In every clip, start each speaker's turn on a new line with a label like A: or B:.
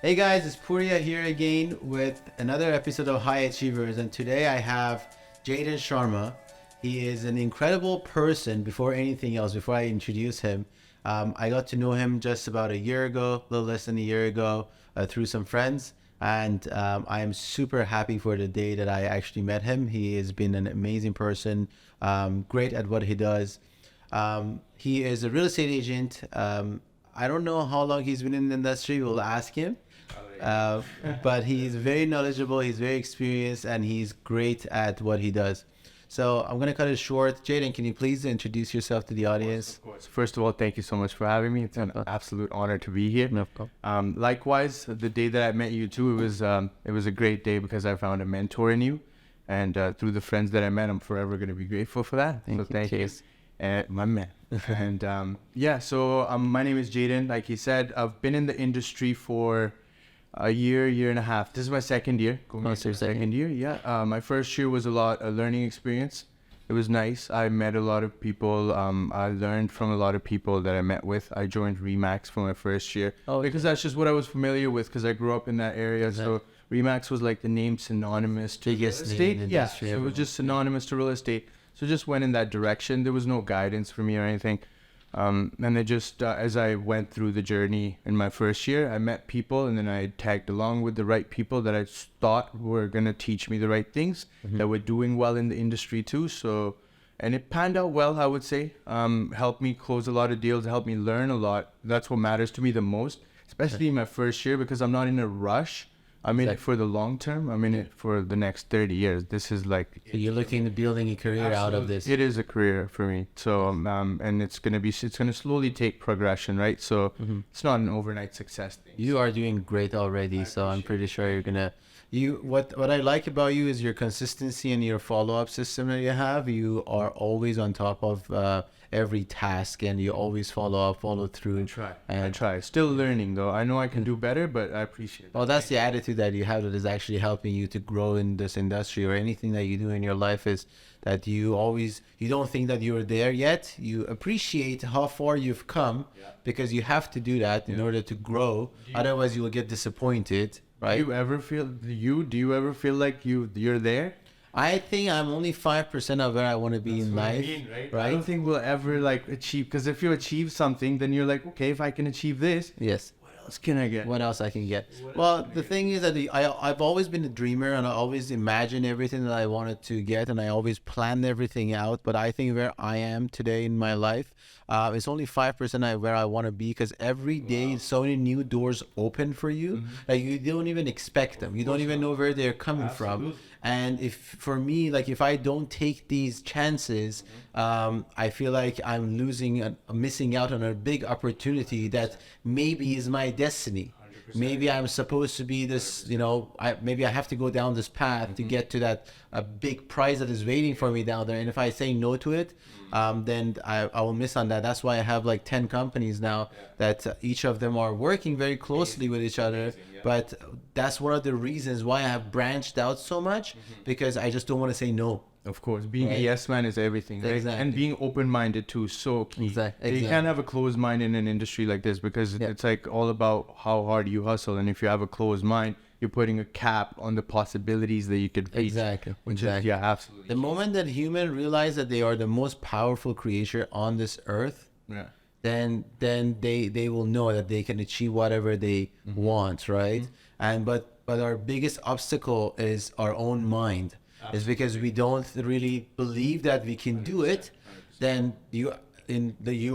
A: Hey guys, it's Pouria here again with another episode of High Achievers, and today I have Jayden Sharma. He is an incredible person. Before anything else, before I introduce him, I got to know him just about a year ago, a little less than a year ago, through some friends, and I am super happy for the day that I actually met him. He has been an amazing person, great at what he does. He is a real estate agent. I don't know how long he's been in the industry. We'll ask him. But he's very knowledgeable, he's very experienced, and he's great at what he does. So I'm going to cut it short. Jayden, can you please introduce yourself to the audience?
B: Of course. First of all, thank you so much for having me. It's an absolute honor to be here.
A: No problem.
B: Likewise, the day that I met you too, it was a great day because I found a mentor in you, and through the friends that I met, I'm forever going to be grateful for that. Thank you. My man. And my name is Jayden. Like he said, I've been in the industry for a year and a half. This is my second year. Second year, yeah. My first year was a learning experience. It was nice. I met a lot of people. I learned from a lot of people that I met with. I joined Remax for my first year because that's just what I was familiar with because I grew up in that area. So Remax was like the name synonymous to real estate. Yeah, so it was just synonymous to real estate. So just went in that direction. There was no guidance for me or anything. And I just, as I went through the journey in my first year, I met people and then I tagged along with the right people that I thought were going to teach me the right things, that were doing well in the industry too. So, and it panned out well, I would say. Helped me close a lot of deals, helped me learn a lot. That's what matters to me the most, especially in my first year because I'm not in a rush. I'm in it for the long term. I'm in it for the next 30 years. This is like...
A: So you're looking at building a career out of this.
B: It is a career for me. So, and it's going to slowly take progression, right? So it's not an overnight success thing.
A: You are doing great already, so I'm pretty sure you're going to... What I like about you is your consistency and your follow-up system that you have. You are always on top of every task, and you always follow through.
B: I try. Still learning though. I know I can do better, but I appreciate it.
A: Well, that's the attitude that you have that is actually helping you to grow in this industry, or anything that you do in your life, is that you don't think that you're there yet. You appreciate how far you've come because you have to do that in order to grow. Otherwise you will get disappointed, right?
B: Do you ever feel like you're there?
A: I think I'm only 5% of where I want to be in life, right?
B: I don't think we'll ever achieve, because if you achieve something, then you're like, okay, if I can achieve this,
A: yes,
B: what else can I get?
A: What else I can get? Well, the thing is that I've always been a dreamer, and I always imagined everything that I wanted to get, and I always planned everything out. But I think where I am today in my life, it's only 5% where I want to be, because every day so many new doors open for you that you don't even expect them. You don't even know where they're coming from. And for me, if I don't take these chances, I feel like I'm missing out on a big opportunity that maybe is my destiny. Maybe I'm supposed to be this, maybe I have to go down this path to get to that big prize that is waiting for me down there. And if I say no to it, then I will miss on that. That's why I have 10 companies now that each of them are working very closely with each other. But that's one of the reasons why I have branched out so much, because I just don't want to say no.
B: Of course, being a yes man is everything, right?
A: Exactly.
B: And being open-minded too, so key.
A: Exactly.
B: You can't have a closed mind in an industry like this, because it's all about how hard you hustle. And if you have a closed mind, you're putting a cap on the possibilities that you could reach.
A: Exactly.
B: Absolutely.
A: The moment that humans realize that they are the most powerful creature on this earth, then they will know that they can achieve whatever they want, right? And but our biggest obstacle is our own mind. It's because we don't really believe that we can do it. Then you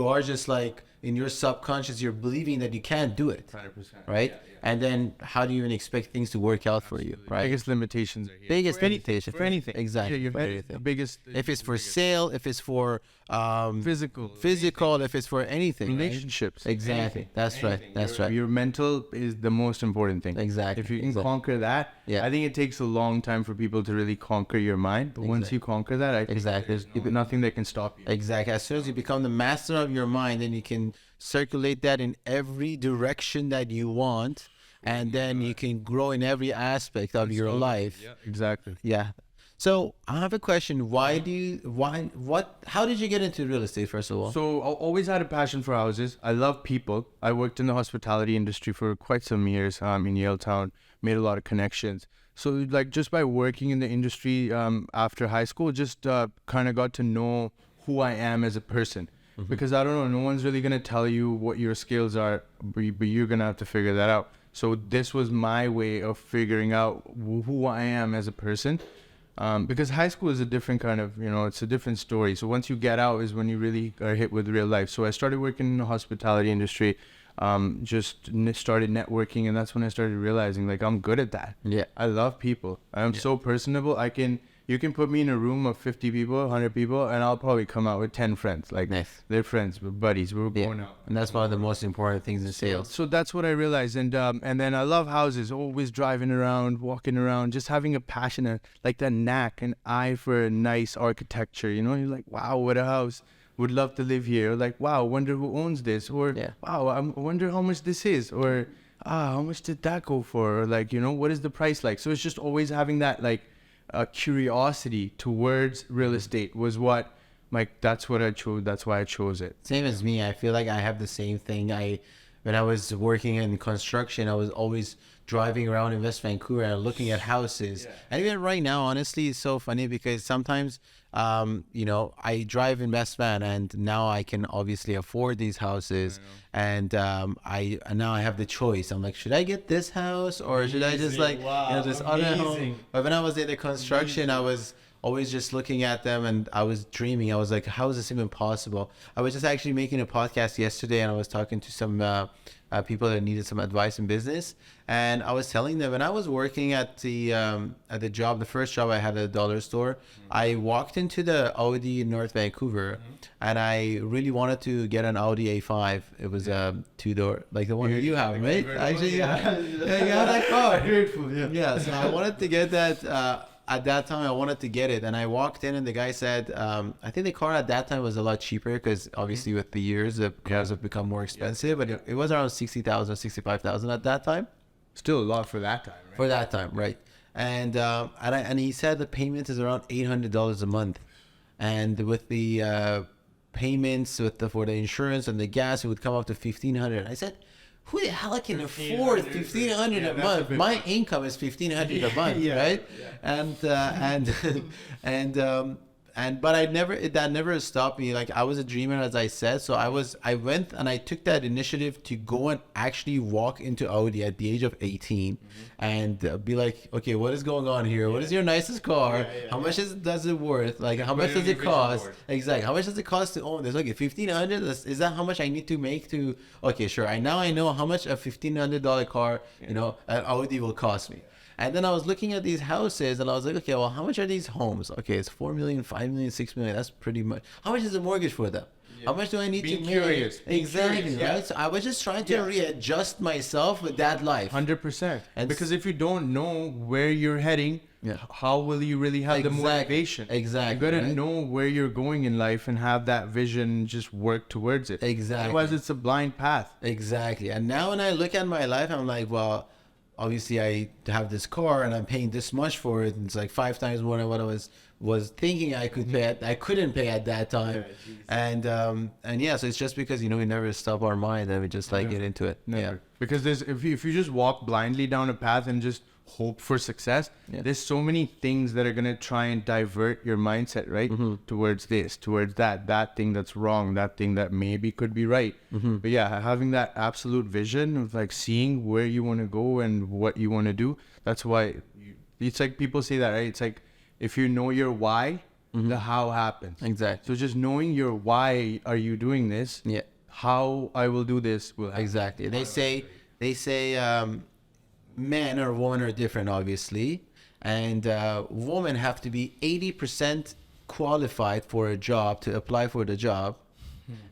A: are just in your subconscious, you're believing that you can't do it,
B: 100%,
A: right? And then how do you even expect things to work out for you, right?
B: Biggest limitations are here.
A: Biggest limitation
B: for anything.
A: Exactly.
B: The biggest.
A: If it's for sale, if it's for physical, if it's for anything,
B: relationships.
A: Right? Exactly. That's right.
B: Your mental is the most important thing.
A: Exactly.
B: If you can conquer that, I think it takes a long time for people to really conquer your mind. But once you conquer that, I think there's nothing that can stop you.
A: Exactly. As soon as you become the master of your mind, then you can circulate that in every direction that you want, and then you can grow in every aspect of your life.
B: Yeah, exactly.
A: Yeah. So I have a question. How did you get into real estate, first of all?
B: So I always had a passion for houses. I love people. I worked in the hospitality industry for quite some years in Yaletown, made a lot of connections. So like just by working in the industry after high school, just kind of got to know who I am as a person. Because I don't know, no one's really going to tell you what your skills are, but you're going to have to figure that out. So this was my way of figuring out who I am as a person. Because high school is a different kind of, it's a different story. So once you get out is when you really are hit with real life. So I started working in the hospitality industry, started networking, and that's when I started realizing like I'm good at that.
A: Yeah.
B: I love people. I'm so personable. You can put me in a room of 50 people, 100 people, and I'll probably come out with 10 friends. Like
A: Nice.
B: they're friends, we're buddies, we're going out.
A: And that's one of the most important things in sales.
B: So that's what I realized, and then I love houses. Always driving around, walking around, just having a passion, like that knack, an eye for a nice architecture. You're like, wow, what a house! Would love to live here. Or like, wow, wonder who owns this. Or wow, I wonder how much this is. Or how much did that go for? Or like, what is the price like? So it's just always having that like curiosity towards real estate was what. Like that's what I chose. That's why I chose it.
A: Same as me. I feel like I have the same thing. When I was working in construction, I was always driving around in West Vancouver and looking at houses. Yeah. And even right now, honestly, it's so funny because sometimes, I drive in West Van, and now I can obviously afford these houses. And now I have the choice. I'm like, should I get this house or should I just this other home? But when I was in the construction, I was always just looking at them, and I was dreaming. I was like, how is this even possible? I was just actually making a podcast yesterday, and I was talking to some people that needed some advice in business, and I was telling them when I was working at the first job I had at a dollar store, I walked into the Audi in North Vancouver, and I really wanted to get an Audi A5. It was a two-door, like the one that you have, right? Actually, yeah, you have that car. Grateful, yeah. So I wanted to get that. At that time, I wanted to get it, and I walked in, and the guy said, I think the car at that time was a lot cheaper because obviously with the years, the cars have become more expensive, but it was around 60,000, 65,000 at that time.
B: Still a lot for that time, right?
A: For that time, right. And he said the payment is around $800 a month. And with the payments, for the insurance and the gas, it would come up to $1,500. I said, who the hell can afford $1,500 a month? My income is $1,500 a month, right? But that never stopped me. Like I was a dreamer, as I said. So I went and I took that initiative to go and actually walk into Audi at the age of 18 and be like, okay, what is going on here? What is your nicest car? How much does it worth? Like how much does it cost? Exactly. How much does it cost to own this? Okay, $1,500. Is that how much I need to make to? Okay, sure. I know how much a $1,500 car, an Audi will cost me. And then I was looking at these houses, and I was like, okay, well, how much are these homes? Okay, it's 4 million, 5 million, 6 million. That's pretty much. How much is the mortgage for them? Yeah. How much do I need to
B: curious.
A: Exactly, right? So I was just trying to readjust myself with that life.
B: 100%. And because if you don't know where you're heading, how will you really have the motivation?
A: Exactly.
B: You gotta know where you're going in life and have that vision, just work towards it.
A: Exactly.
B: Otherwise, it's a blind path.
A: Exactly. And now when I look at my life, I'm like, well, obviously I have this car and I'm paying this much for it, and it's like 5 times more than what I was thinking I could pay. I couldn't pay at that time. So it's just because we never stop our mind and we just get into it.
B: Never.
A: Yeah.
B: Because if you just walk blindly down a path and just hope for success, there's so many things that are gonna try and divert your mindset, right? Towards this, towards that thing that's wrong, that thing that maybe could be right. But having that absolute vision of like seeing where you want to go and what you want to do, that's why it's like people say that, right? It's like if you know your why, the how happens.
A: Exactly.
B: So just knowing your why are you doing this, how I will do this will happen.
A: Exactly. They say men or women are different, obviously, and women have to be 80% qualified for a job to apply for the job,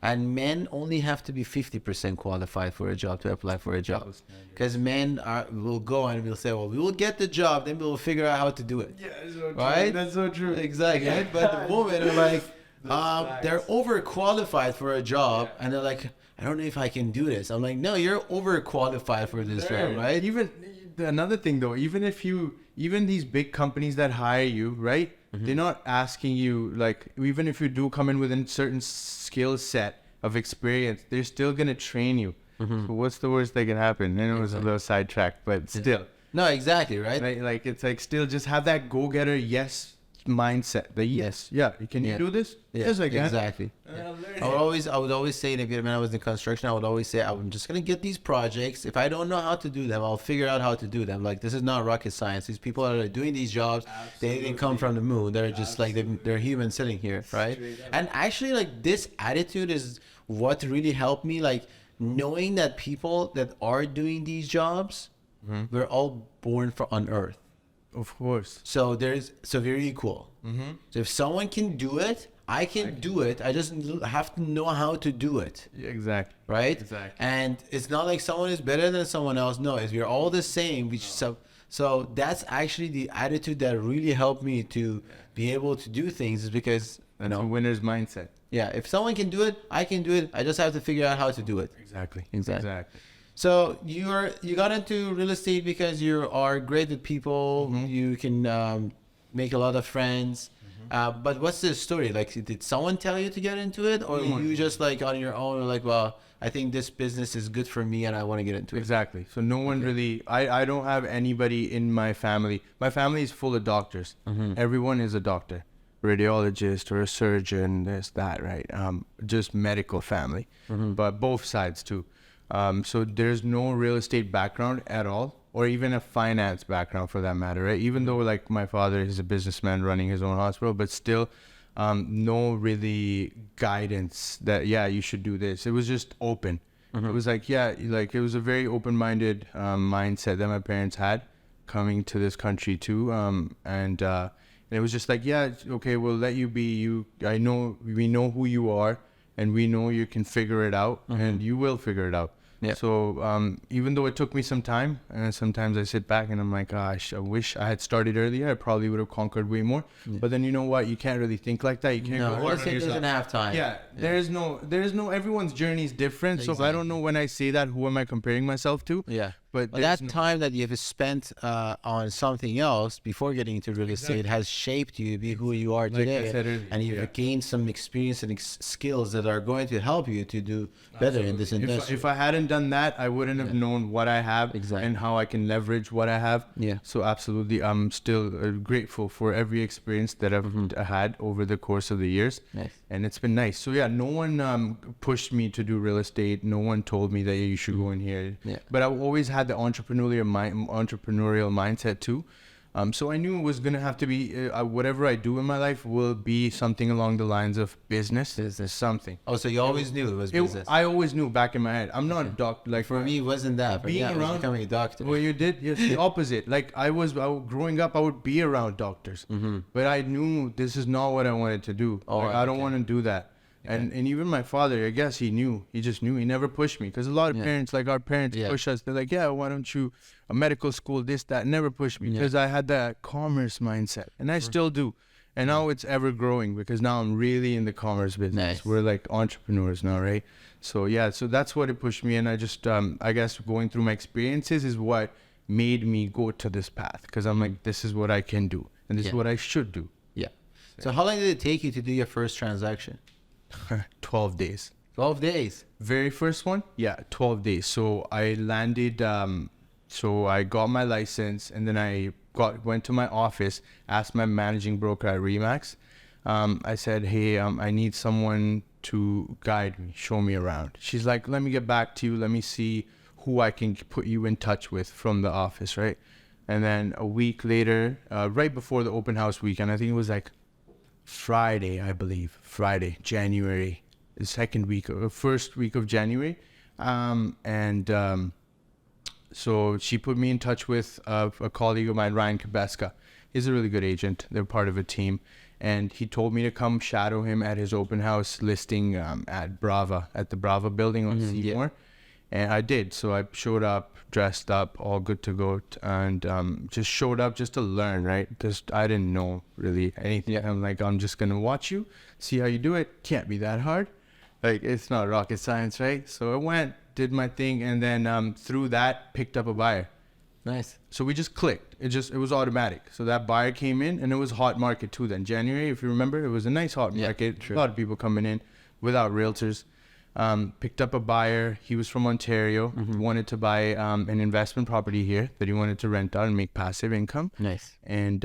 A: and men only have to be 50% qualified for a job to apply for a job. Because men will go and will say, well, we will get the job, then we'll figure out how to do it.
B: Yeah, that's so
A: right?
B: True. That's so true.
A: Exactly. Right? But the women are like, they're overqualified for a job, and they're like, I don't know if I can do this. I'm like, no, you're overqualified for this job, right?
B: Even another thing though, even these big companies that hire you, right? They're not asking you, like, even if you do come in with a certain skill set of experience, they're still gonna train you. So what's the worst that can happen? I know it was a little sidetracked, but still.
A: No, exactly, right?
B: Like it's like still just have that go-getter yes mindset. The yes, yeah. Can you do this?
A: Yeah,
B: Yes, I can.
A: exactly. I would always say, like, when I was in construction, I would always say, I'm just gonna get these projects. If I don't know how to do them, I'll figure out how to do them. Like, this is not rocket science. These people that are doing these jobs, they didn't come from the moon. They're just like they're humans sitting here, right? And actually, like, this attitude is what really helped me. Like, knowing that people that are doing these jobs, we're all born on Earth.
B: Of course.
A: So we're equal. So if someone can do it, I can do it. I just have to know how to do it.
B: Yeah, exactly.
A: Right?
B: Exactly.
A: And it's not like someone is better than someone else. No, we're all the same. So that's actually the attitude that really helped me to be able to do things, is because,
B: That's a winner's mindset.
A: yeah, if someone can do it, I can do it. I just have to figure out how to do it.
B: Exactly.
A: Exactly. So you got into real estate because you are great with people. You can make a lot of friends. But what's the story? Like, did someone tell you to get into it, or you just, like, on your own, or like, well, I think this business is good for me and I want to get into it?
B: Exactly. So no one really. I don't have anybody in my family. My family is full of doctors. Everyone is a doctor, radiologist or a surgeon. This, that, right? Just medical family, but both sides too. So there's no real estate background at all, or even a finance background for that matter, right? Even though, like, my father is a businessman running his own hospital, but still, no really guidance that, yeah, you should do this. It was just open. It was like, yeah, like, it was a very open-minded mindset that my parents had coming to this country too. And it was just like, yeah, okay, we'll let you be you. We know who you are, and we know you can figure it out, and you will figure it out. Yeah. So even though it took me some time, and sometimes I sit back and I'm like, gosh, I wish I had started earlier. I probably would have conquered way more. But then, you know what? You can't really think like that. You can't go hard on yourself.
A: Doesn't have time.
B: Yeah. There's no. Everyone's journey is different. Exactly. So I don't know when I say that, who am I comparing myself to?
A: Yeah. But that time that you have spent on something else before getting into real estate has shaped you to be who you are today. Like I said earlier, and you've gained some experience and skills that are going to help you to do better in this industry.
B: If I hadn't done that, I wouldn't have known what I have and how I can leverage what I have. Yeah. So absolutely, I'm still grateful for every experience that I've had over the course of the years. Nice. And it's been nice. So yeah, no one pushed me to do real estate. No one told me that you should go in here. Yeah. But I've always had the entrepreneurial mindset too. So I knew it was going to have to be whatever I do in my life will be something along the lines of business something.
A: Oh, so you always knew it was business?
B: I always knew back in my head. I'm not a doctor. Like,
A: for me, it wasn't that. Being around, becoming a doctor.
B: Well, you did. Yes, the opposite. Like, I was growing up, I would be around doctors. But I knew this is not what I wanted to do. Oh, like, I don't want to do that. And even my father, I guess he knew. He just knew. He never pushed me. Because a lot of parents, like our parents, push us. They're like, yeah, why don't you, a medical school, this, that. Never pushed me. Because I had that commerce mindset. And I still do. And now it's ever growing because now I'm really in the commerce business. Nice. We're like entrepreneurs now, right? So yeah, so that's what it pushed me. And I just, I guess going through my experiences is what made me go to this path. Because I'm like, this is what I can do. And this is what I should do.
A: Yeah. So how long did it take you to do your first transaction?
B: 12 days.
A: 12 days.
B: Very first one? Yeah, 12 days. So I landed, so I got my license, and then I went to my office, asked my managing broker at Remax. I said, hey, I need someone to guide me, show me around. She's like, let me get back to you. Let me see who I can put you in touch with from the office, right? And then a week later, right before the open house weekend, I think it was like Friday, I believe. Friday, January, the first week of January. So she put me in touch with a colleague of mine, Ryan Kabeska. He's a really good agent. They're part of a team. And he told me to come shadow him at his open house listing at the Brava building on Seymour. And I did. So I showed up, dressed up, all good to go, and just showed up just to learn, right? I didn't know really anything. I'm like, I'm just going to watch you, see how you do it. Can't be that hard. Like, it's not rocket science, right? So I went, did my thing, and then through that, picked up a buyer.
A: Nice.
B: So we just clicked. It was automatic. So that buyer came in, and it was hot market too then. January, if you remember, it was a nice hot market.
A: True.
B: A lot of people coming in without realtors. Picked up a buyer. He was from Ontario. Wanted to buy an investment property here that he wanted to rent out and make passive income.
A: Nice.
B: And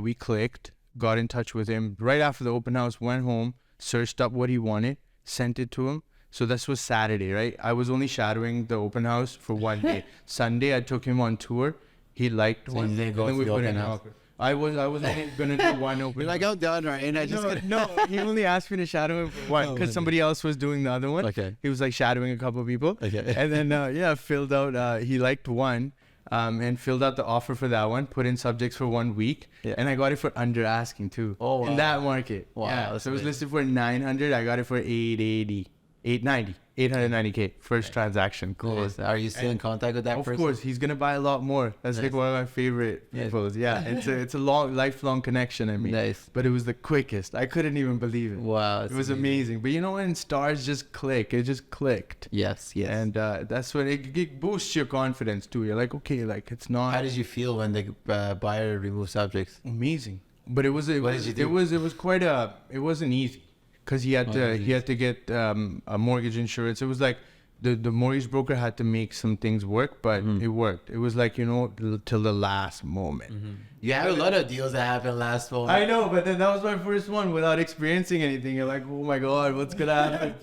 B: we clicked, got in touch with him right after the open house, went home, searched up what he wanted, sent it to him. So this was Saturday, right? I was only shadowing the open house for one day. Sunday, I took him on tour. He liked one.
A: You didn't go to the open house?
B: I was only gonna do one open.
A: You're like, I'm done, right? And I just
B: no. He only asked me to shadow him for one because somebody else was doing the other one.
A: Okay.
B: He was like shadowing a couple of people.
A: Okay.
B: And then filled out. He liked one. And filled out the offer for that one, put in subjects for 1 week, and I got it for under asking too.
A: Oh, wow.
B: In that market.
A: Wow.
B: Yeah. So it was listed for 900. I got it for 890K first transaction.
A: Cool. Are you still in contact with that person?
B: Of course, he's gonna buy a lot more. That's like one of my favorite people. Yeah, it's a long, lifelong connection. I mean,
A: Nice.
B: But it was the quickest. I couldn't even believe it.
A: Wow.
B: It was amazing. But you know when stars just click, it just clicked.
A: Yes.
B: And that's when it boosts your confidence too. You're like, okay, like it's not.
A: How did you feel when the buyer removed subjects?
B: Amazing. But it was.
A: What did you do?
B: It was quite a. It wasn't easy. Because he had to get a mortgage insurance. It was like the mortgage broker had to make some things work, but it worked. It was like, till the last moment.
A: You have a lot of deals that happen last moment.
B: I know, but then that was my first one without experiencing anything. You're like, oh my God, what's going to happen?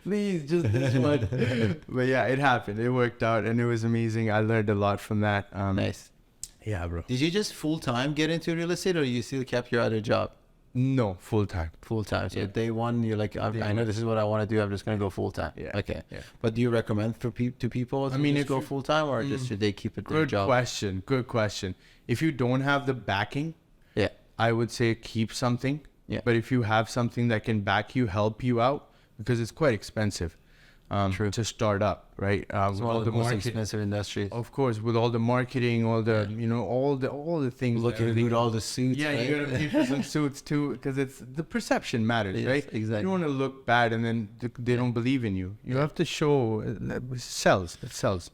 B: Please, just this one. But yeah, it happened. It worked out and it was amazing. I learned a lot from that.
A: Nice.
B: Yeah, bro.
A: Did you just full-time get into real estate or you still kept your other job?
B: No, full-time.
A: Full-time. So day one, you're like, I know this is what I want to do. I'm just going to go full-time.
B: Yeah.
A: Okay.
B: Yeah.
A: But do you recommend to people to just go full-time or just should they keep it their job?
B: Good question. If you don't have the backing, I would say keep something.
A: Yeah.
B: But if you have something that can back you, help you out, because it's quite expensive to start up, right?
A: It's one of the most expensive industries.
B: Of course, with all the marketing, all the all the things.
A: Looking at all the suits.
B: Yeah,
A: right?
B: you gotta pay for some suits too, because it's the perception matters, right?
A: Exactly.
B: You don't want to look bad and then they don't believe in you. You have to show it sells. It sells.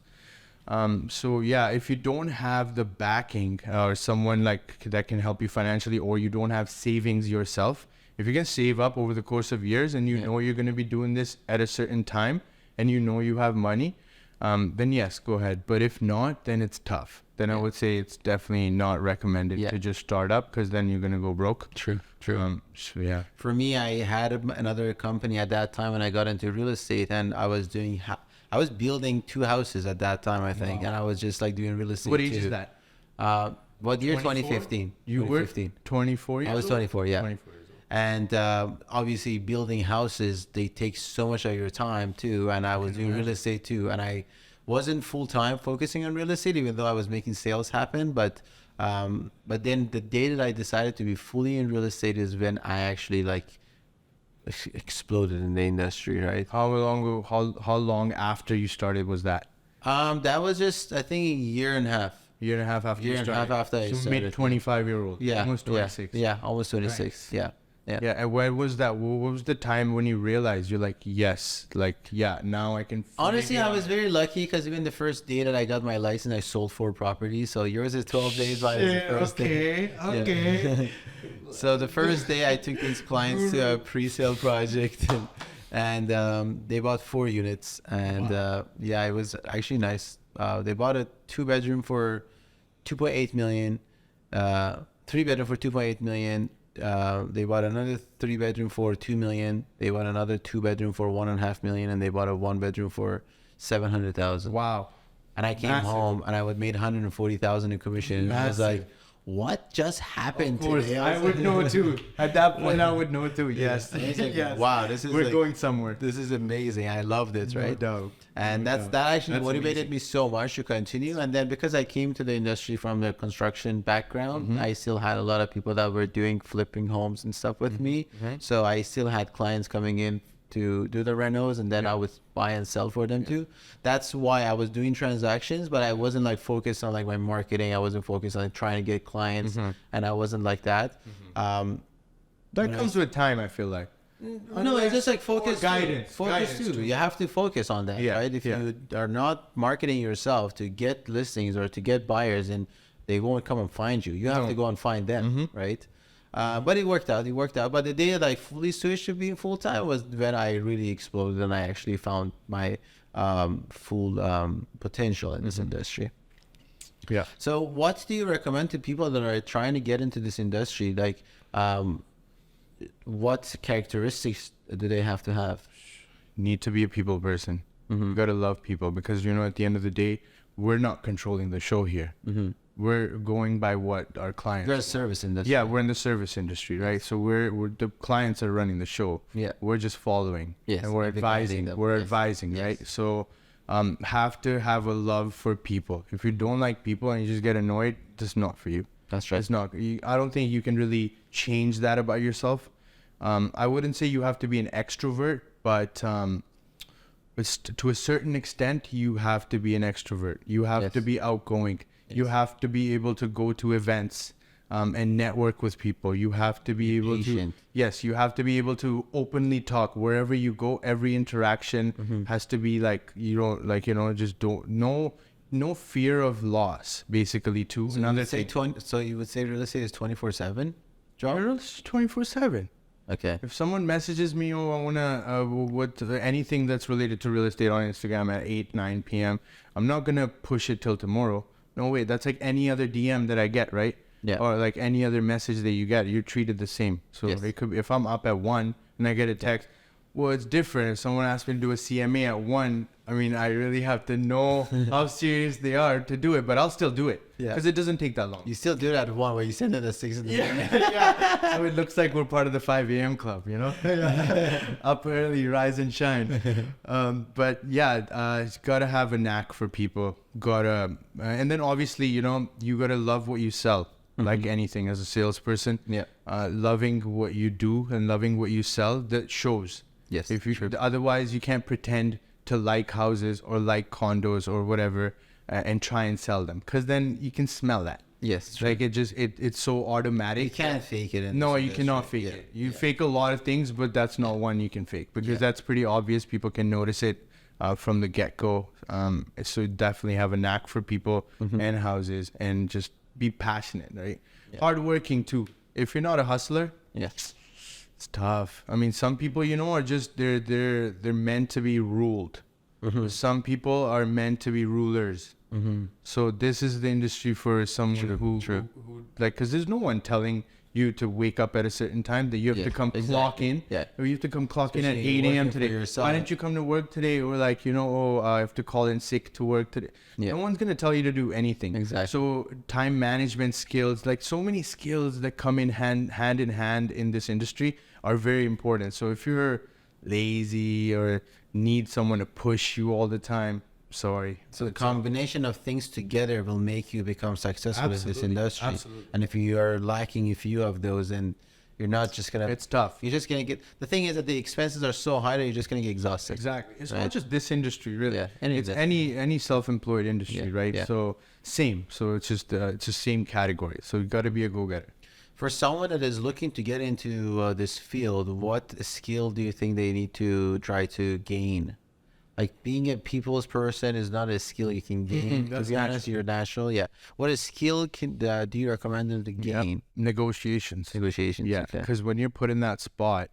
B: So yeah, if you don't have the backing or someone like that can help you financially, or you don't have savings yourself, if you can save up over the course of years and you know you're going to be doing this at a certain time and you have money, then yes, go ahead. But if not, then it's tough. Then I would say it's definitely not recommended to just start up, because then you're going to go broke.
A: True.
B: So yeah.
A: For me, I had another company at that time when I got into real estate, and I was doing I was building 2 houses at that time, I think. Wow. And I was just like doing real estate.
B: What age is that?
A: What year? 2015.
B: You were 24 years old?
A: I was 24, yeah.
B: 24 years old.
A: And obviously building houses, they take so much of your time too. And I was doing real estate too. And I wasn't full-time focusing on real estate, even though I was making sales happen. But then the day that I decided to be fully in real estate is when I actually exploded in the industry, right?
B: How long after you started was that?
A: That was just, I think, a year and a half.
B: Year and a half after
A: you started. Year and a half after I started.
B: Mid 25-year-old.
A: Yeah.
B: Almost 26.
A: Yeah, almost 26. Right. Yeah.
B: And where was that? What was the time when you realized you're like, yes, now I can.
A: Honestly, I was very lucky, because even the first day that I got my license, I sold 4 properties. So yours is 12 days.
B: Okay.
A: So the first day I took these clients to a pre-sale project, and they bought 4 units, and it was actually nice. They bought a 2-bedroom for 2.8 million, 3-bedroom for 2.8 million. They bought another 3-bedroom for 2 million. They bought another 2-bedroom for 1.5 million, and they bought a 1-bedroom for 700,000.
B: Wow.
A: And I came home and I would made 140,000 in commission. And I was like, what just happened today?
B: I would know too. At that point, I would know too. Yes.
A: Yes. Wow, we're
B: going somewhere.
A: This is amazing. I love this, right?
B: No doubt.
A: And that actually motivated me so much to continue. And then because I came to the industry from the construction background, I still had a lot of people that were doing flipping homes and stuff with me. So I still had clients coming in to do the renos, and then I would buy and sell for them too. That's why I was doing transactions, but I wasn't focused on my marketing. I wasn't focused on trying to get clients, and I wasn't like that.
B: That comes with time, I feel like.
A: No, it's just like focus.
B: Guidance.
A: Focus too. You have to focus on that, right? If you are not marketing yourself to get listings or to get buyers, and they won't come and find you, you have to go and find them, right? But it worked out. It worked out. But the day that I fully switched to being full time was when I really exploded, and I actually found my full potential in this industry.
B: Yeah.
A: So, what do you recommend to people that are trying to get into this industry? Like, what characteristics do they have to have?
B: Need to be a people person. You gotta love people, because at the end of the day, we're not controlling the show here. We're going by what our clients.
A: You're a service industry.
B: Yeah, we're in the service industry, right? So we're the clients are running the show.
A: Yeah.
B: We're just following.
A: Yes,
B: And we're advising. We're advising,
A: Yes.
B: right? So have to have a love for people. If you don't like people and you just get annoyed, that's not for you.
A: That's right.
B: It's not. I don't think you can really change that about yourself. I wouldn't say you have to be an extrovert, but to a certain extent, you have to be an extrovert. You have to be outgoing. You have to be able to go to events and network with people. You have to be able to. Yes, you have to be able to openly talk wherever you go. Every interaction has to be just don't no fear of loss, basically, too.
A: So another thing. So you would say real estate is 24/7 job?
B: 24/7.
A: Okay.
B: If someone messages me, I wanna anything that's related to real estate on Instagram at 8, 9 p.m., I'm not gonna push it till tomorrow. No way. That's like any other DM that I get, right?
A: Yeah.
B: Or like any other message that you get, you're treated the same. So it could be, if I'm up at 1 and I get a text, well, it's different. If someone asks me to do a CMA at 1, I mean, I really have to know how serious they are to do it, but I'll still do it.
A: Yeah.
B: Because it doesn't take that long.
A: You still do it at 1 where you send it at 6 in the morning.
B: Yeah. So it looks like we're part of the 5 a.m. club, Up early, rise and shine. But yeah, it's got to have a knack for people. And then obviously, you got to love what you sell. Like anything as a salesperson. Yeah. Loving what you do and loving what you sell, that shows.
A: Yes.
B: Otherwise, you can't pretend to like houses or like condos or whatever and try and sell them, because then you can smell that.
A: Yes.
B: Like it's so automatic.
A: You can't fake it.
B: No, you cannot fake it. You fake a lot of things, but that's not one you can fake, because that's pretty obvious. People can notice it from the get-go. So definitely have a knack for people and houses, and just be passionate, right? Yeah. Hardworking too. If you're not a hustler, it's tough. I mean, some people, are just they're meant to be ruled. Some people are meant to be rulers. So this is the industry for someone who like, because there's no one telling you to wake up at a certain time, that you have to come clock in. Yeah. Or you have to come clock in at 8 a.m. today. Why didn't you come to work today? Or like, I have to call in sick to work today. Yeah. No one's going to tell you to do anything. Exactly. So time management skills, like so many skills that come in hand in hand in this industry are very important. So if you're lazy or need someone to push you all the time, sorry.
A: So the combination of things together will make you become successful in this industry. Absolutely. And if you are lacking a few of those, then you're not just gonna.
B: It's tough.
A: You're just gonna get. The thing is that the expenses are so high that you're just gonna get exhausted.
B: Exactly. It's not just this industry, really.
A: Yeah.
B: It's any self-employed industry, right? Yeah. So same. So it's just it's the same category. So you got to be a go-getter.
A: For someone that is looking to get into this field, what skill do you think they need to try to gain? Like, being a people's person is not a skill you can gain. To be honest, you're natural. Yeah. What skill do you recommend them to gain?
B: Negotiations. Yeah.
A: Okay.
B: Because when you're put in that spot,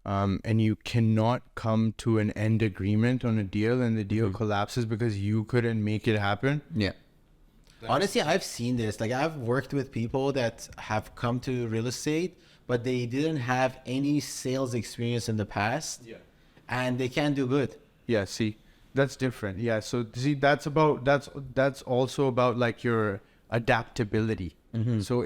B: and you cannot come to an end agreement on a deal, and the deal collapses because you couldn't make it happen.
A: Yeah. Honestly, I've seen this. Like, I've worked with people that have come to real estate, but they didn't have any sales experience in the past. Yeah. And they can't do good.
B: Yeah, see, that's different. Yeah, so see, that's also about like your adaptability. So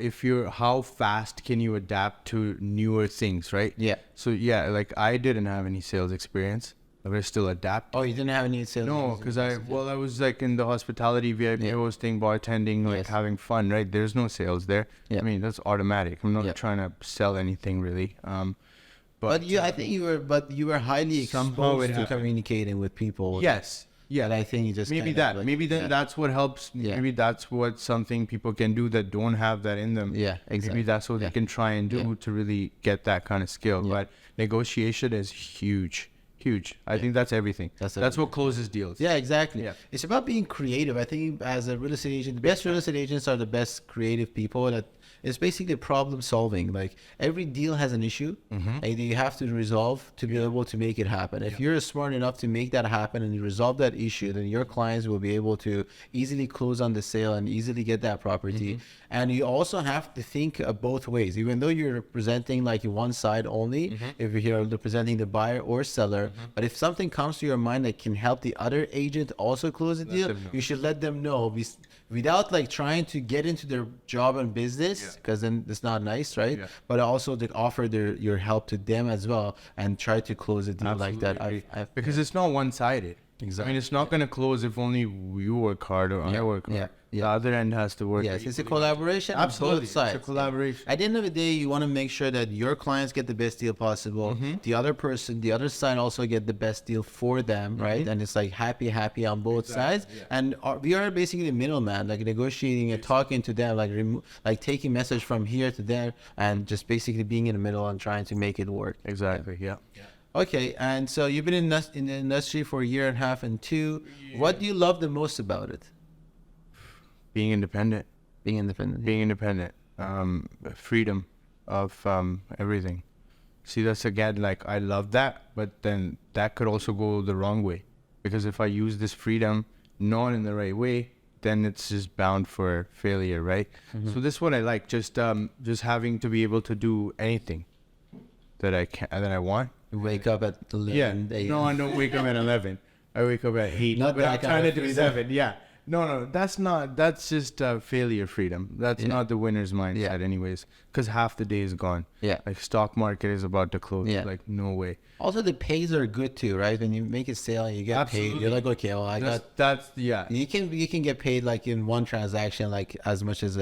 B: how fast can you adapt to newer things, right? Yeah. So yeah, like I didn't have any sales experience, but I still adapted.
A: Oh, you didn't have any sales?
B: No, because I was like in the hospitality, VIP hosting, bartending, like having fun, right? There's no sales there. Yeah. I mean, that's automatic. I'm not trying to sell anything really.
A: But I think you were highly exposed to communicating with people.
B: Yes. Yeah,
A: But I think you just
B: maybe
A: kind of
B: that.
A: like,
B: Maybe then
A: yeah.
B: that's what helps.
A: Yeah.
B: Maybe that's what something people can do that don't have that in them.
A: Yeah, exactly.
B: Maybe that's what
A: Yeah.
B: they can try and do
A: Yeah.
B: to really get that kind of skill.
A: Yeah.
B: But negotiation is huge, huge. I think that's everything.
A: That's
B: That's what closes deals.
A: Yeah, exactly.
B: Yeah.
A: It's about being creative. I think as a real estate agent, the best real estate agents are the best creative people that it's basically problem solving. Like every deal has an issue and you have to resolve to be able to make it happen. If you're smart enough to make that happen and you resolve that issue, then your clients will be able to easily close on the sale and easily get that property. And you also have to think both ways, even though you're representing like one side only, if you're representing the buyer or seller. But if something comes to your mind that can help the other agent also close the deal, you should let them know without like trying to get into their job and business, because then it's not nice, right? But also to offer your help to them as well and try to close a deal like that.
B: Because it's not one-sided.
A: Exactly.
B: I mean, it's not going to close if only you work hard or I work hard. The other end has to work.
A: Yes, it's a collaboration.
B: Absolutely.
A: On both sides.
B: It's a collaboration.
A: At the end of the day, you want to make sure that your clients get the best deal possible. The other person, the other side also get the best deal for them, right? And it's like happy on both sides. And we are basically the middleman, like negotiating and talking to them, like taking message from here to there and just basically being in the middle and trying to make it work.
B: Exactly. Yeah.
A: Okay, and so you've been in the industry for a year and a half and two. What do you love the most about it?
B: Being independent.
A: Being independent.
B: Being independent. Freedom of everything. See, that's again, like, I love that, but then that could also go the wrong way. Because if I use this freedom not in the right way, then it's just bound for failure, right? So this is what I like, just having to be able to do anything that I want.
A: You wake up at 11 a.m.
B: No, I don't wake up at 11. I wake up at 8.
A: Not
B: but
A: that
B: I'm
A: kind
B: trying
A: of
B: to do
A: freedom.
B: 7. Yeah. No, that's just failure freedom. That's not the winner's mindset anyways. Because half the day is gone.
A: Yeah.
B: Like stock market is about to close.
A: Yeah.
B: Like no way.
A: Also, the pays are good too, right? When you make a sale and you get paid, you're like, okay, well,
B: That's
A: you can get paid like in one transaction, like as much as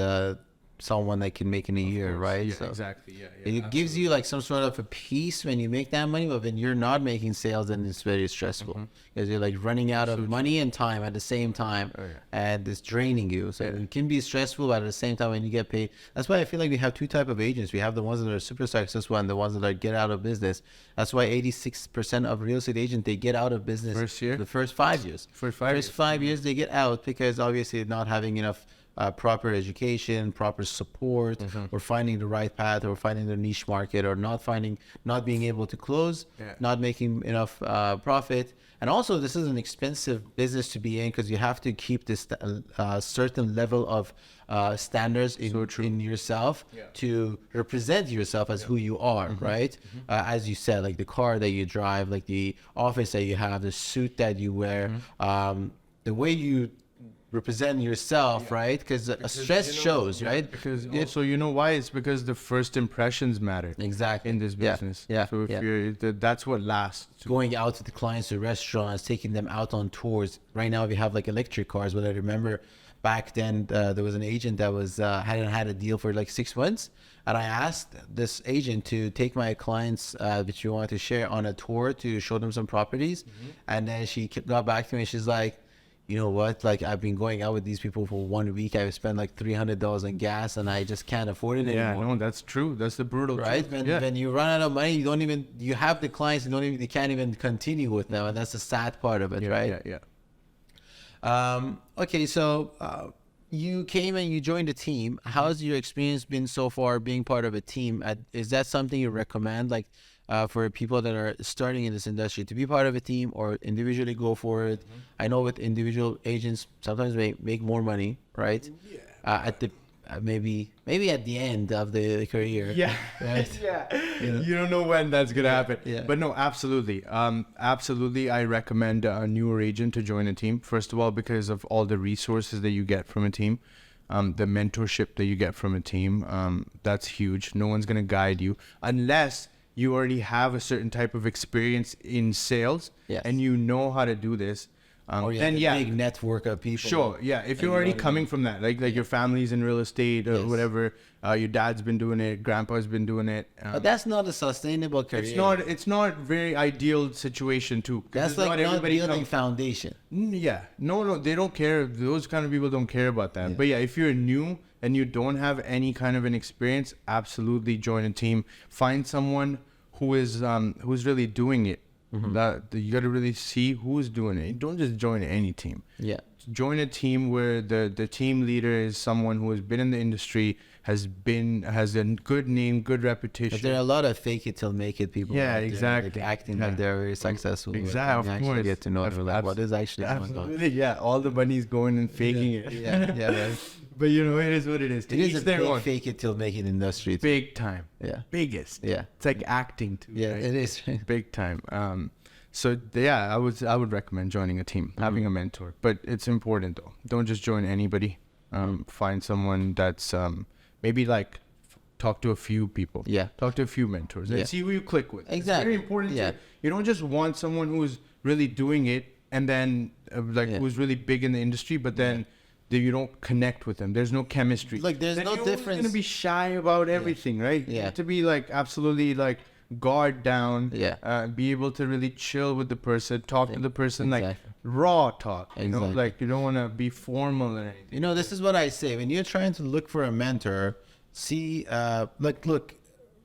A: someone that can make in a year, right?
B: Yeah,
A: So
B: exactly. Yeah.
A: it gives you like some sort of a peace when you make that money, but when you're not making sales, then it's very stressful because you're like running out of money and time at the same time, and it's draining you. So it can be stressful, but at the same time, when you get paid, that's why I feel like we have two type of agents. We have the ones that are super successful and the ones that are get out of business. That's why 86% of real estate agents they get out of business
B: First year?
A: the first 5 years.
B: First 5
A: First 5 years they get out because obviously not having enough proper education, proper support, or finding the right path, or finding the niche market, or not being able to close, not making enough profit. And also, this is an expensive business to be in because you have to keep this certain level of standards in yourself to represent yourself as who you are, right? As you said, like the car that you drive, like the office that you have, the suit that you wear, the way you represent yourself, right? Because stress shows, right?
B: Because also, you know why? It's because the first impressions matter.
A: Exactly.
B: In this business.
A: Yeah.
B: So if that's what lasts.
A: Going out to the clients to restaurants, taking them out on tours. Right now we have like electric cars, but I remember back then there was an agent that was hadn't had a deal for like 6 months, and I asked this agent to take my clients which we wanted to share on a tour to show them some properties, and then she got back to me and she's like, you know what, like I've been going out with these people for 1 week, I've spent like $300 on gas and I just can't afford it anymore.
B: Yeah, no, that's true. That's the brutal
A: right
B: truth.
A: when you run out of money, you have the clients, you can't even continue with them, and that's the sad part of it, right? Okay, so you came and you joined a team. How's your experience been so far being part of a team? Is that something you recommend, like for people that are starting in this industry, to be part of a team or individually go for it? I know with individual agents sometimes make more money, right? At the maybe at the end of the career. Right?
B: You don't know when that's gonna happen. But no, absolutely. Absolutely, I recommend a newer agent to join a team. First of all, because of all the resources that you get from a team, the mentorship that you get from a team. That's huge. No one's gonna guide you unless you already have a certain type of experience in sales and you know how to do this.
A: Or you
B: then
A: have a
B: yeah,
A: big network of people.
B: sure, yeah. If you're already coming from that, like your family's in real estate or whatever, your dad's been doing it, grandpa's been doing it.
A: But that's not a sustainable career.
B: It's not very ideal situation too. 'Cause
A: That's
B: it's
A: like not
B: everybody
A: building foundation.
B: Yeah, no, they don't care. Those kind of people don't care about that. But yeah, if you're new and you don't have any kind of an experience, absolutely join a team. Find someone who's really doing it. That you got to really see who's doing it. Don't just join any team.
A: Yeah.
B: Join a team where the team leader is someone who has been in the industry, has a good name, good reputation.
A: But there are a lot of fake it till make it people.
B: Yeah,
A: out there,
B: exactly.
A: like, acting like they're very successful.
B: Exactly,
A: Of
B: of course.
A: Get to know like, what is actually going on.
B: Absolutely, yeah. All the money's going and faking it.
A: Yeah, right.
B: But you know, it is what it is.
A: It is a
B: their
A: big
B: own.
A: fake it till make it industry.
B: Big time.
A: Yeah.
B: Biggest.
A: Yeah.
B: It's like acting too.
A: Yeah,
B: right?
A: it is.
B: Big time. So yeah, I would recommend joining a team, having a mentor. But it's important though. Don't just join anybody. Find someone that's maybe like talk to a few people.
A: Yeah.
B: Talk to a few mentors and see who you click with.
A: Exactly.
B: It's very important.
A: Yeah.
B: You don't just want someone who's really doing it and then who's really big in the industry, but then you don't connect with them. There's no chemistry.
A: Like there's
B: Then
A: no
B: you're
A: difference.
B: gonna be shy about everything, right? You
A: Yeah.
B: have to be like absolutely like guard down.
A: Yeah.
B: Be able to really chill with the person, talk to the person like
A: Exactly.
B: raw talk. You know,
A: Exactly.
B: like you don't want to be formal or anything.
A: You know, this is what I say. When you're trying to look for a mentor, see, look,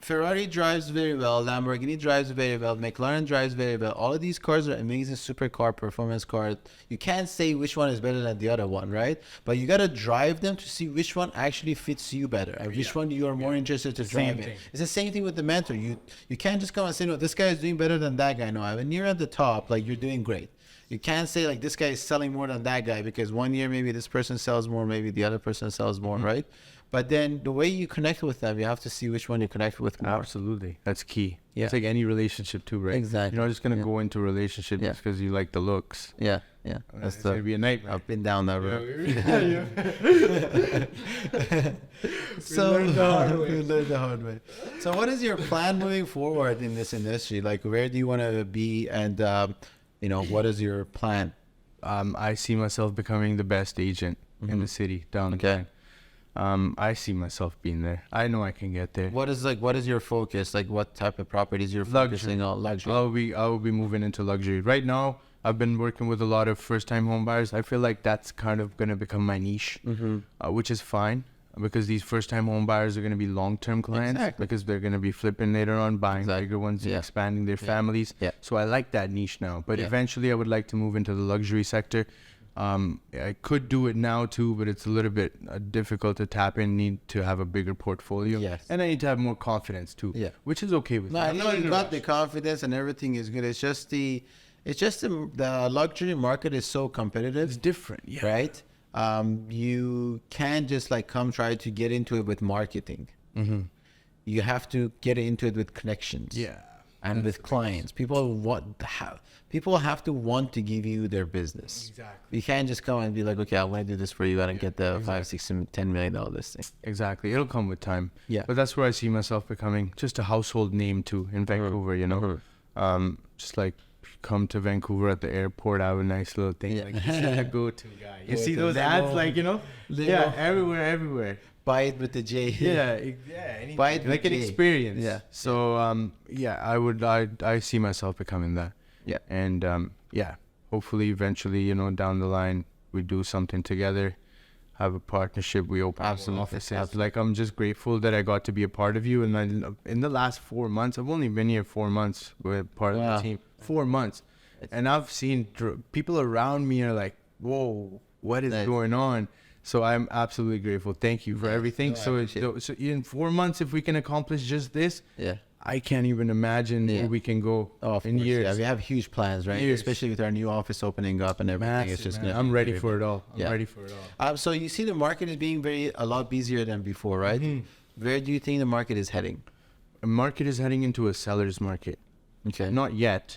A: Ferrari drives very well, Lamborghini drives very well, McLaren drives very well. All of these cars are amazing supercar, performance cars. You can't say which one is better than the other one, right? But you got to drive them to see which one actually fits you better, and which one you are more interested to drive in.
B: thing.
A: It's the same thing with the mentor. You can't just come and say, no, this guy is doing better than that guy. No, when you're at the top, like you're doing great. You can't say like this guy is selling more than that guy because one year maybe this person sells more, maybe the other person sells more, right? But then the way you connect with them, you have to see which one you connect with more.
B: Absolutely, that's key.
A: Yeah.
B: It's like any relationship too, right?
A: Exactly.
B: You're not just gonna
A: Yeah.
B: go into a relationship
A: Yeah.
B: just because you like the looks.
A: Yeah, that's
B: It's gonna be a nightmare.
A: I've been down that road. So
B: learned the hard way.
A: we learned the hard way. So what is your plan moving forward in this industry? Like where do you want to be, and what is your plan?
B: I see myself becoming the best agent in the city down the line. I see myself being there. I know I can get there.
A: What is your focus? Like what type of properties you're focusing on? Luxury.
B: I will be moving into luxury. Right now, I've been working with a lot of first-time home buyers. I feel like that's kind of going to become my niche, which is fine because these first-time home buyers are going to be long-term clients because they're going to be flipping later on, buying bigger ones, expanding their families.
A: Yeah.
B: So I like that niche now. But eventually, I would like to move into the luxury sector. I could do it now too, but it's a little bit difficult to tap in. Need to have a bigger portfolio, and I need to have more confidence too, which is okay with me.
A: I think you got the confidence and everything is good. It's just the luxury market is so competitive.
B: It's different,
A: right? You can't just like come try to get into it with marketing. You have to get into it with connections. And with clients, people have to want to give you their business.
B: Exactly.
A: You can't just come and be like, okay, I want to do this for you, and get the $5, $6, $10 million listing.
B: Exactly, it'll come with time.
A: Yeah.
B: But that's where I see myself becoming just a household name too in Vancouver. You know, just like come to Vancouver at the airport, I have a nice little thing like this is a go-to guy. You see those ads, like everywhere.
A: Buy it with the J. Buy it
B: like
A: with
B: an
A: J.
B: experience.
A: Yeah.
B: So I see myself becoming that.
A: Yeah.
B: And hopefully eventually, down the line we do something together, have a partnership, we open offices. Like I'm just grateful that I got to be a part of you. And in the last 4 months, I've only been here 4 months with part of the team. 4 months. And I've seen people around me are like, whoa, what is going on? So I'm absolutely grateful. Thank you for everything. So in 4 months, if we can accomplish just this, I can't even imagine where we can go in years.
A: Yeah, we have huge plans, right? Especially with our new office opening up and everything.
B: Massive,
A: it's just
B: I'm ready for it all. I'm ready for it all.
A: So you see the market is being a lot busier than before, right? Where do you think the market is heading?
B: The market is heading into a seller's market.
A: Okay.
B: Not yet.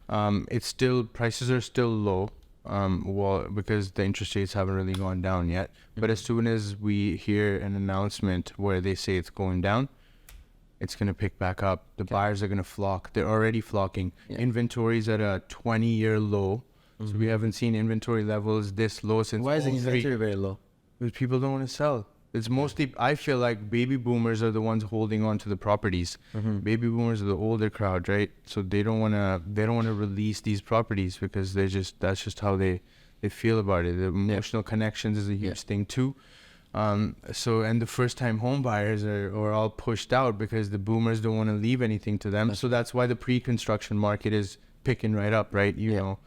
B: Prices are still low. Because the interest rates haven't really gone down yet. But as soon as we hear an announcement where they say it's going down, it's going to pick back up. The buyers are going to flock. They're already flocking. Inventory's at a 20-year low. So we haven't seen inventory levels this low since.
A: Why is the
B: 03.
A: inventory very low?
B: Because people don't want to sell. It's mostly, I feel like baby boomers are the ones holding on to the properties. Baby boomers are the older crowd, right? So they don't want to release these properties because that's just how they feel about it. The emotional connections is a huge thing too. So, and the first time home buyers are all pushed out because the boomers don't want to leave anything to them. So that's why the pre-construction market is picking right up, right? You know.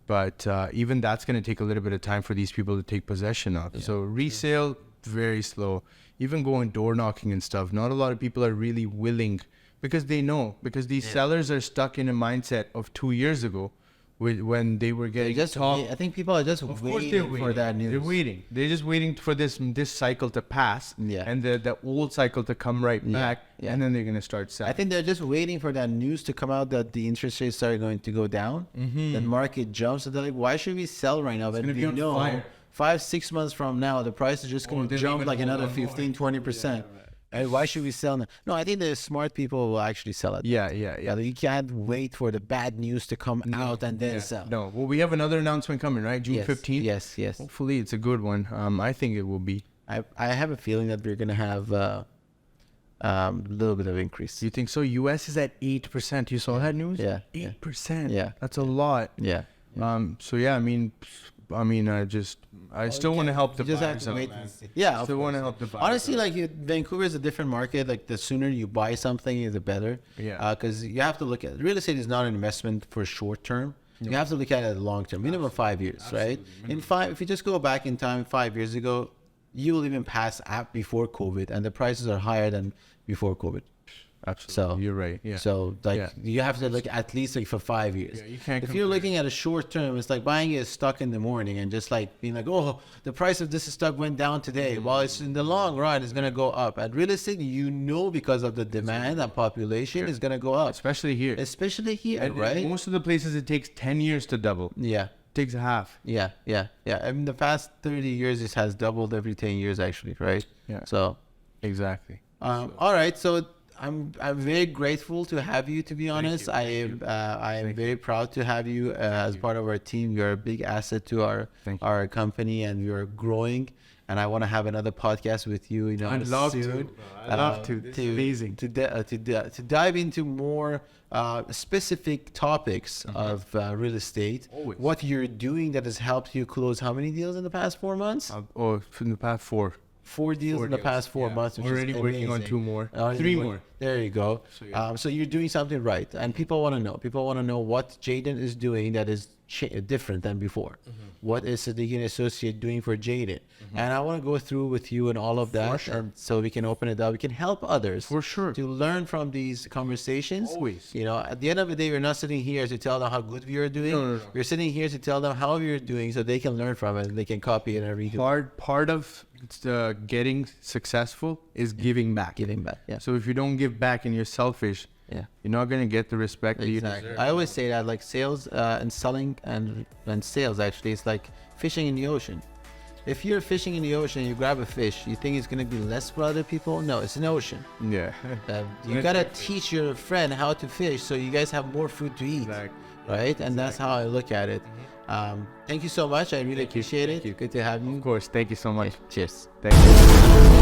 B: But even that's going to take a little bit of time for these people to take possession of. So resale, very slow. Even going door knocking and stuff, not a lot of people are really willing because they know, because these sellers are stuck in a mindset of 2 years ago when they were getting
A: I think people are just waiting for that news.
B: They're waiting. They're just waiting for this cycle to pass and the old cycle to come right back, and then they're going to start selling.
A: I think they're just waiting for that news to come out that the interest rates are going to go down. The market jumps. And they're like, why should we sell right now? But we know 5-6 months from now, the price is just going to jump like another 15-20%. And why should we sell now? No, I think the smart people will actually sell it.
B: Yeah.
A: You can't wait for the bad news to come out and then sell.
B: No. Well, we have another announcement coming, right? June 15th?
A: Yes.
B: Hopefully it's a good one. I think it will be.
A: I have a feeling that we're going to have a little bit of increase.
B: You think so? US is at 8%. You saw that news?
A: Yeah.
B: 8%.
A: Yeah.
B: That's a lot.
A: Yeah.
B: So yeah, I still want to help the
A: just have
B: buyers
A: to
B: out,
A: wait
B: man.
A: and see. Yeah,
B: Still want to help the buyers.
A: honestly, like Vancouver is a different market. Like the sooner you buy something, the better.
B: Yeah.
A: Because you have to look at real estate is not an investment for short term. You have to look at it long term, minimum 5 years, right? If you just go back in time 5 years ago, you will even pass before COVID, and the prices are higher than before COVID.
B: Absolutely.
A: So
B: You're right. Yeah.
A: So you have to look at least like for 5 years.
B: Yeah, you can't
A: if you're looking at a short term, it's like buying a stock in the morning and just like being like, oh, the price of this stock went down today. Well, it's in the long run, it's gonna go up. At real estate, because of the demand and population, is gonna go up.
B: Especially here.
A: And right?
B: Most of the places it takes 10 years to double.
A: Yeah.
B: It takes a half.
A: Yeah. I mean, the past 30 years, it has doubled every 10 years, actually, right?
B: Yeah.
A: So.
B: Exactly.
A: All right. So I'm very grateful to have you. To be honest, I am very proud to have you as part of our team. You're a big asset to our company, and we are growing. And I want to have another podcast with you.
B: I'd love
A: soon.
B: to. I'd love to. This is amazing.
A: To dive into more specific topics of real estate.
B: Always.
A: What you're doing that has helped you close how many deals in the past 4 months?
B: In the past 4.
A: 4 deals in the past 4 months. Which
B: Already
A: is
B: working on
A: amazing.
B: 2 more. 3 more.
A: There you go. So you're doing something right, and people want to know. People want to know what Jayden is doing that is different than before. What is Sadeghi and Associate doing for Jayden? And I want to go through with you and all of that, and so we can open it up. We can help others
B: For sure.
A: to learn from these conversations.
B: Always.
A: At the end of the day, we're not sitting here to tell them how good we are doing.
B: No.
A: We're sitting here to tell them how we are doing, so they can learn from it and they can copy it and read it.
B: Part of getting successful is giving back.
A: Giving back. Yeah.
B: So if you don't give back and you're selfish, you're not going to get the respect that you deserve.
A: I always say that like sales and selling and sales actually, it's like fishing in the ocean. If you're fishing in the ocean, you grab a fish, you think it's going to be less for other people? No, it's an ocean.
B: Yeah.
A: You got to teach your friend how to fish so you guys have more food to eat.
B: Exactly.
A: Right? And that's how I look at it. Thank you so much. I really appreciate it. Good to have you.
B: Of course. Thank you so much.
A: Cheers.
B: Thank you.